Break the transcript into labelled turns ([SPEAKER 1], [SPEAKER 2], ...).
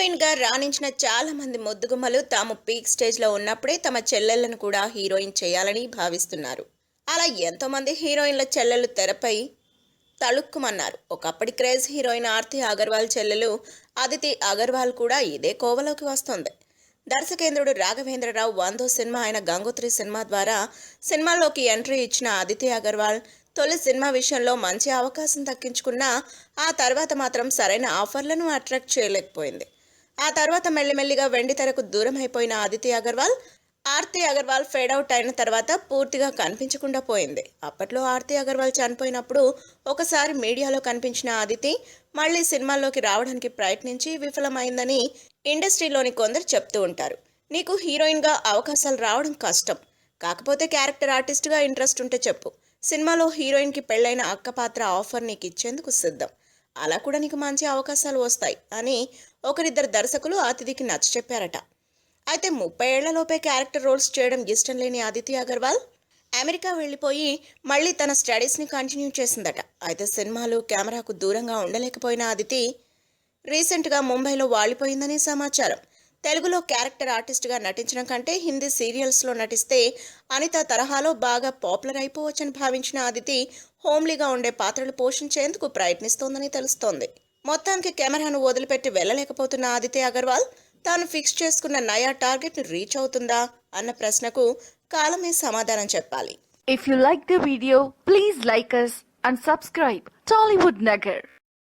[SPEAKER 1] Heroine గా రాణించిన చాలా మంది ముద్దుగుమ్మలు తాము పీక్ స్టేజ్ లో ఉన్నప్పుడే తమ చెల్లెళ్లను కూడా హీరోయిన్ చేయాలని భావిస్తున్నారు. అలా ఎంతో మంది హీరోయిన్ల చెల్లెలు తెరపై తళుక్కుమన్నారు. ఒకప్పటి క్రేజ్ హీరోయిన్ ఆర్తి అగర్వాల్ చెల్లెలు అదితి అగర్వాల్ కూడా ఇదే కోవలోకి వస్తోంది. దర్శకేంద్రుడు రాఘవేంద్రరావు 100వ సినిమా అయిన గంగోత్రి సినిమా ద్వారా సినిమాలోకి ఎంట్రీ ఇచ్చిన అదితి అగర్వాల్ తొలి సినిమా విషయంలో మంచి అవకాశం దక్కించుకున్నా ఆ తర్వాత మాత్రం సరైన ఆఫర్లను అట్రాక్ట్ చేయలేకపోయింది. ఆ తర్వాత మెల్లిమెల్లిగా వెండితెరకు దూరం అయిపోయిన అదితి అగర్వాల్ ఆర్తి అగర్వాల్ ఫేడ్ అవుట్ అయిన తర్వాత పూర్తిగా కనిపించకుండా పోయింది. అప్పట్లో ఆర్తి అగర్వాల్ చనిపోయినప్పుడు ఒకసారి మీడియాలో కనిపించిన అదితి మళ్ళీ సినిమాల్లోకి రావడానికి ప్రయత్నించి విఫలమైందని ఇండస్ట్రీలోని కొందరు చెప్తూ ఉంటారు. నీకు హీరోయిన్గా అవకాశాలు రావడం కష్టం, కాకపోతే క్యారెక్టర్ ఆర్టిస్ట్గా ఇంట్రెస్ట్ ఉంటే చెప్పు, సినిమాలో హీరోయిన్కి పెళ్ళైన అక్క పాత్ర ఆఫర్ నీకు ఇచ్చేందుకు సిద్ధం, అలా కూడా నీకు మంచి అవకాశాలు వస్తాయి అని ఒకరిద్దరు దర్శకులు అతిథికి నచ్చ చెప్పారట. అయితే 30 ఏళ్లలోపే క్యారెక్టర్ రోల్స్ చేయడం ఇష్టం లేని అదితి అగర్వాల్ అమెరికా వెళ్ళిపోయి మళ్ళీ తన స్టడీస్ని కంటిన్యూ చేసిందట. అయితే సినిమాలు కెమెరాకు దూరంగా ఉండలేకపోయిన అదితి రీసెంట్గా ముంబైలో వాలిపోయిందని సమాచారం. తెలుగులో క్యారెక్టర్ ఆర్టిస్ట్గా నటించడం కంటే హిందీ సీరియల్స్లో నటిస్తే అనిత తరహాలో బాగా పాపులర్ అయిపోవచ్చని భావించిన అదితి హోమ్లీగా ఉండే పాత్రలు పోషించేందుకు ప్రయత్నిస్తోందని తెలుస్తోంది. మొత్తానికి కెమెరాను వదిలిపెట్టి వెళ్ళలేకపోతున్న అదితి అగర్వాల్ తాను ఫిక్స్ చేసుకున్న నయా టార్గెట్ను రీచ్ అవుతుందా అన్న ప్రశ్నకు కాలమే సమాధానం చెప్పాలి.
[SPEAKER 2] If you like the video, please like us and subscribe Tollywood Nagar.